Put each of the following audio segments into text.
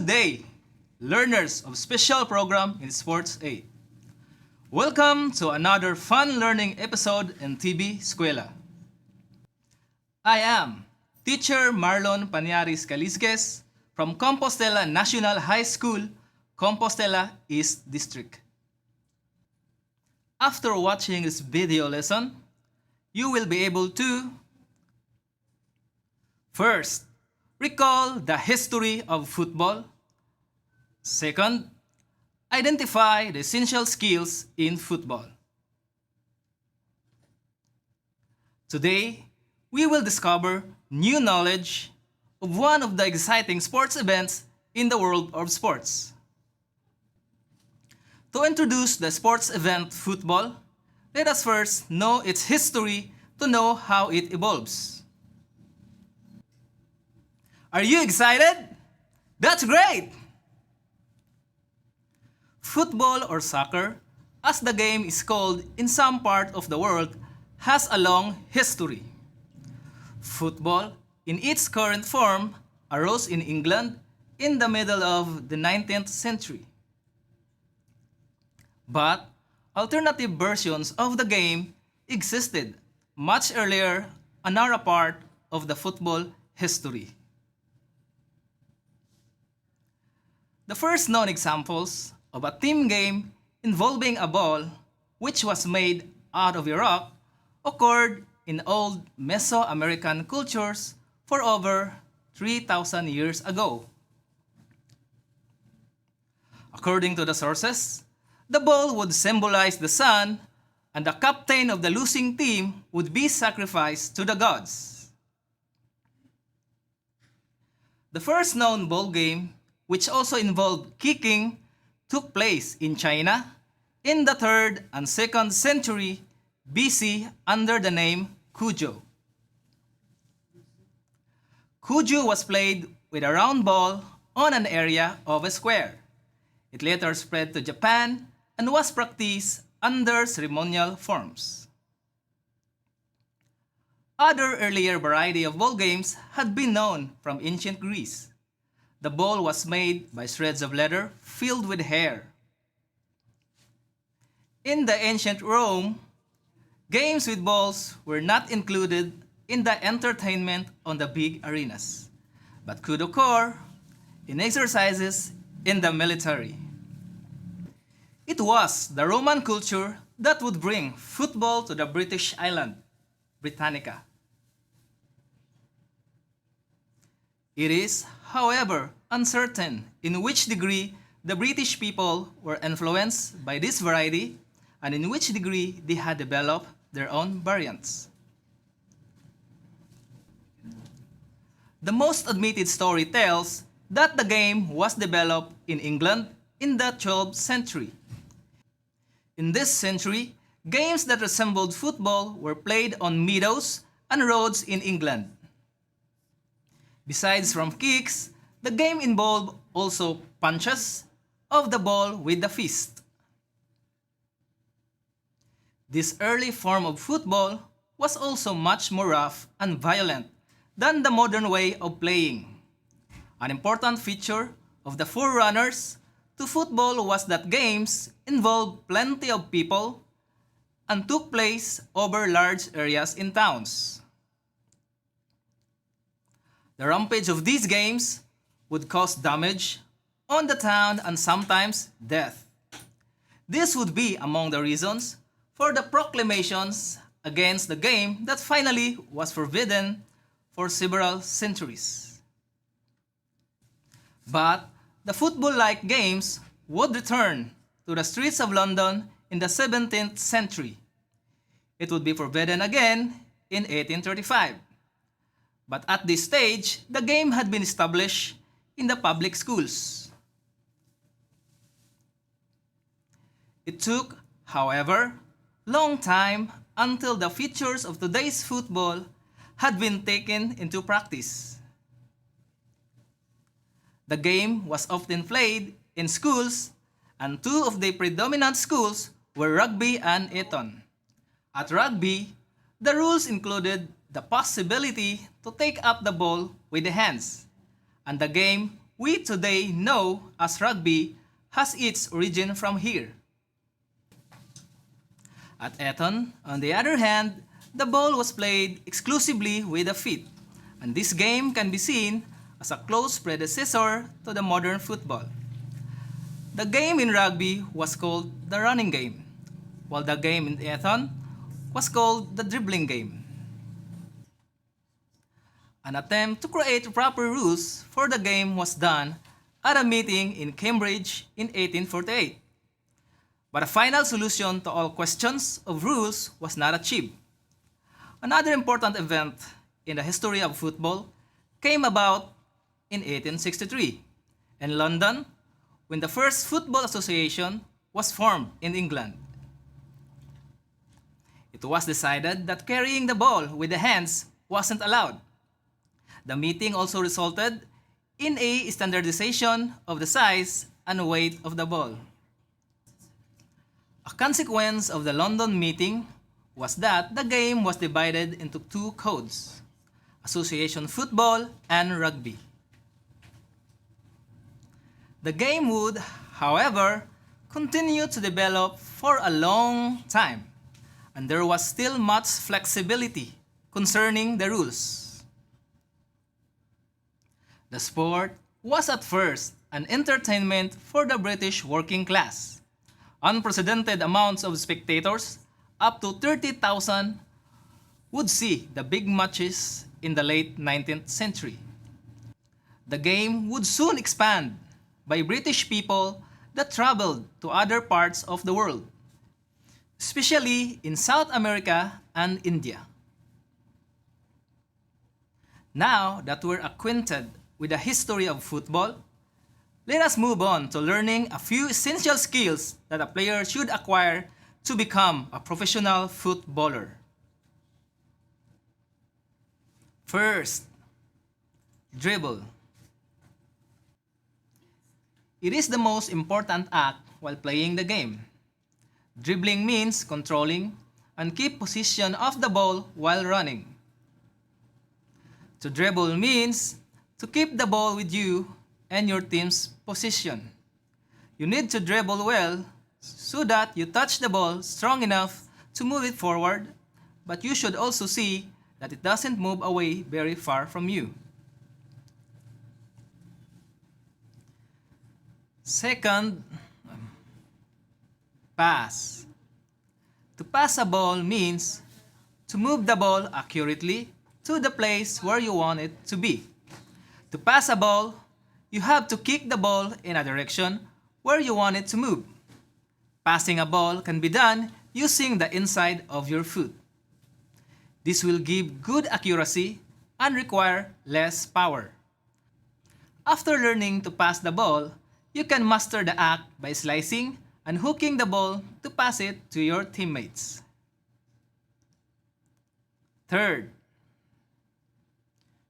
Good day, learners of Special Program in Sports 8. Welcome to another fun learning episode in TB Eskwela. I am Teacher Marlon Calisquez from Compostela National High School, Compostela East District. After watching this video lesson, you will be able to first, recall the history of football. Second, identify the essential skills in football. Today, we will discover new knowledge of one of the exciting sports events in the world of sports. To introduce the sports event football, let us first know its history to know how it evolves. Are you excited? That's great! Football or soccer, as the game is called in some part of the world, has a long history. Football, in its current form, arose in England in the middle of the 19th century. But alternative versions of the game existed much earlier and are a part of the football history. The first known examples of a team game involving a ball which was made out of a rock occurred in old Mesoamerican cultures for over 3,000 years ago. According to the sources, the ball would symbolize the sun and the captain of the losing team would be sacrificed to the gods. The first known ball game, which also involved kicking, took place in China in the 3rd and 2nd century BC under the name Cujo. Cujo was played with a round ball on an area of a square. It later spread to Japan and was practiced under ceremonial forms. Other earlier variety of ball games had been known from ancient Greece. The ball was made by shreds of leather filled with hair. In the ancient Rome, games with balls were not included in the entertainment on the big arenas, but could occur in exercises in the military. It was the Roman culture that would bring football to the British island, Britannica. It is, however, uncertain in which degree the British people were influenced by this variety and in which degree they had developed their own variants. The most admitted story tells that the game was developed in England in the 12th century. In this century, games that resembled football were played on meadows and roads in England. Besides from kicks, the game involved also punches of the ball with the fist. This early form of football was also much more rough and violent than the modern way of playing. An important feature of the forerunners to football was that games involved plenty of people and took place over large areas in towns. The rampage of these games would cause damage on the town and sometimes death. This would be among the reasons for the proclamations against the game that finally was forbidden for several centuries. But the football-like games would return to the streets of London in the 17th century. It would be forbidden again in 1835. But at this stage, the game had been established in the public schools. It took, however, long time until the features of today's football had been taken into practice. The game was often played in schools, and two of the predominant schools were Rugby and Eton. At Rugby, the rules included the possibility to take up the ball with the hands, and the game we today know as rugby has its origin from here. At Eton, on the other hand, the ball was played exclusively with the feet, and this game can be seen as a close predecessor to the modern football. The game in rugby was called the running game, while the game in Eton was called the dribbling game. An attempt to create proper rules for the game was done at a meeting in Cambridge in 1848. But a final solution to all questions of rules was not achieved. Another important event in the history of football came about in 1863 in London when the first football association was formed in England. It was decided that carrying the ball with the hands wasn't allowed. The meeting also resulted in a standardization of the size and weight of the ball. A consequence of the London meeting was that the game was divided into two codes, association football and rugby. The game would, however, continue to develop for a long time, and there was still much flexibility concerning the rules. The sport was at first an entertainment for the British working class. Unprecedented amounts of spectators, up to 30,000, would see the big matches in the late 19th century. The game would soon expand by British people that traveled to other parts of the world, especially in South America and India. Now that we're acquainted with the history of football, let us move on to learning a few essential skills that a player should acquire to become a professional footballer. First, dribble. It is the most important act while playing the game. Dribbling means controlling and keep possession of the ball while running. To dribble means to keep the ball with you and your team's possession. You need to dribble well so that you touch the ball strong enough to move it forward, but you should also see that it doesn't move away very far from you. Second, pass. To pass a ball means to move the ball accurately to the place where you want it to be. To pass a ball, you have to kick the ball in a direction where you want it to move. Passing a ball can be done using the inside of your foot. This will give good accuracy and require less power. After learning to pass the ball, you can master the act by slicing and hooking the ball to pass it to your teammates. Third,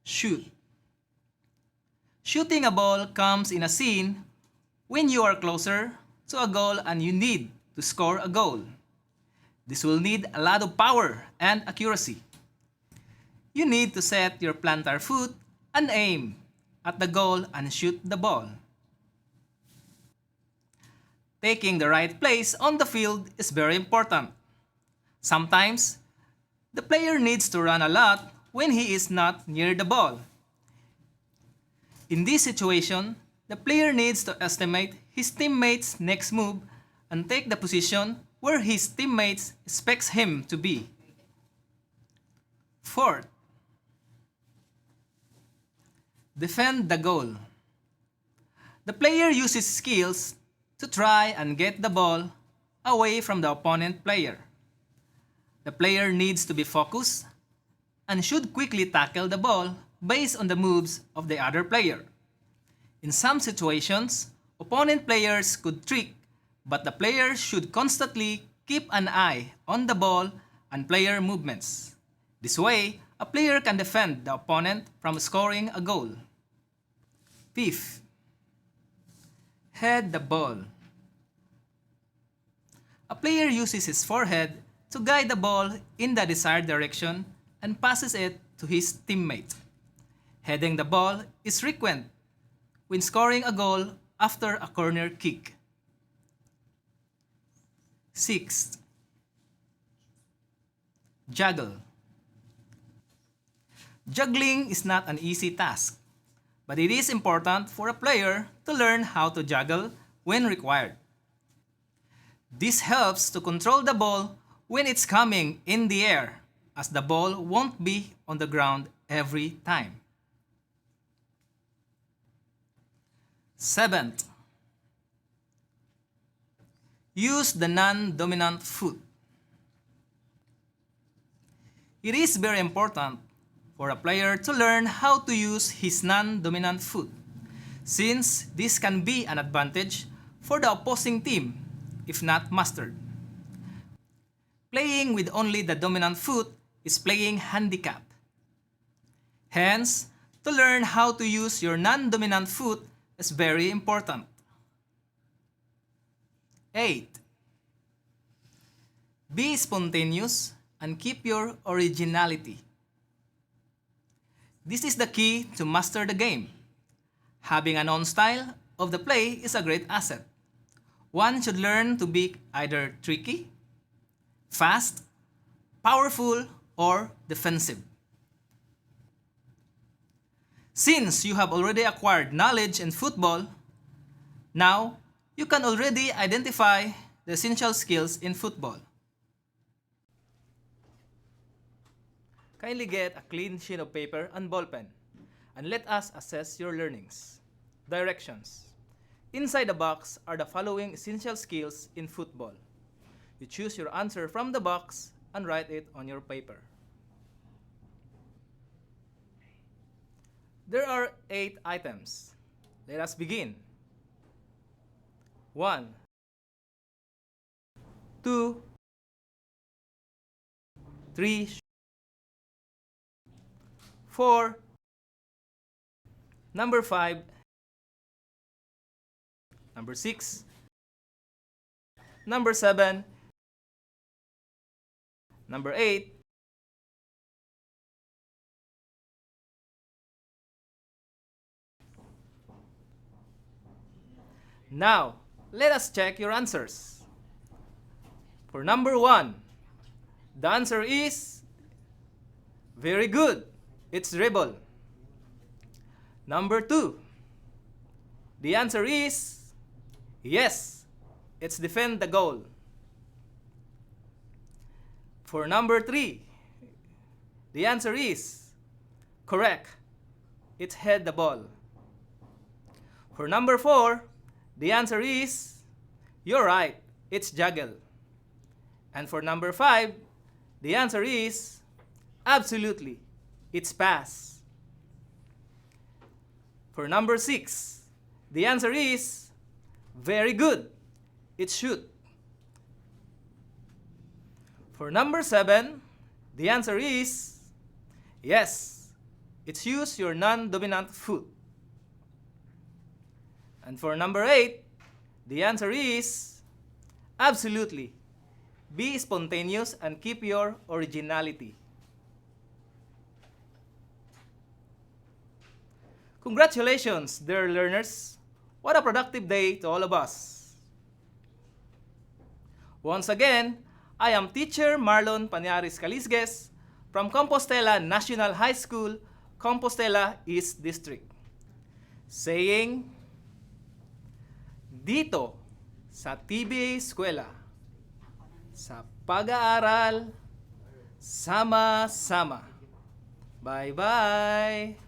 shoot. Shooting a ball comes in a scene when you are closer to a goal and you need to score a goal. This will need a lot of power and accuracy. You need to set your plantar foot and aim at the goal and shoot the ball. Taking the right place on the field is very important. Sometimes, the player needs to run a lot when he is not near the ball. In this situation, the player needs to estimate his teammate's next move and take the position where his teammates expect him to be. Fourth, defend the goal. The player uses skills to try and get the ball away from the opponent player. The player needs to be focused and should quickly tackle the ball based on the moves of the other player. In some situations, opponent players could trick, but the player should constantly keep an eye on the ball and player movements. This way, a player can defend the opponent from scoring a goal. Fifth, head the ball. A player uses his forehead to guide the ball in the desired direction and passes it to his teammate. Heading the ball is frequent when scoring a goal after a corner kick. 6. Juggle. Juggling is not an easy task, but it is important for a player to learn how to juggle when required. This helps to control the ball when it's coming in the air, as the ball won't be on the ground every time. 7th. Use the non-dominant foot. It is very important for a player to learn how to use his non-dominant foot, since this can be an advantage for the opposing team if not mastered. Playing with only the dominant foot is playing handicap. Hence, to learn how to use your non-dominant foot is very important. 8. Be spontaneous and keep your originality. This is the key to master the game. Having an own style of the play is a great asset. One should learn to be either tricky, fast, powerful, or defensive. Since you have already acquired knowledge in football, now you can already identify the essential skills in football. Kindly get a clean sheet of paper and ballpen, and let us assess your learnings. Directions. Inside the box are the following essential skills in football. You choose your answer from the box and write it on your paper. There are 8 items. Let us begin. 1, 2, 3, 4, number 5, number 6, number 7, number 8, now, let us check your answers. For number 1, the answer is very good. It's dribble. Number 2, the answer is yes, it's defend the goal. For number 3, the answer is correct. It's head the ball. For number 4, the answer is you're right. It's juggle. And for number 5, the answer is absolutely. It's pass. For number 6, the answer is very good. It's shoot. For number 7, the answer is yes. It's use your non-dominant foot. And for number 8, the answer is absolutely. Be spontaneous and keep your originality. Congratulations, dear learners. What a productive day to all of us. Once again, I am teacher Marlon Calisquez from Compostela National High School, Compostela East District. Saying, dito sa TBA Eskwela, sa pag-aaral, sama-sama. Bye-bye!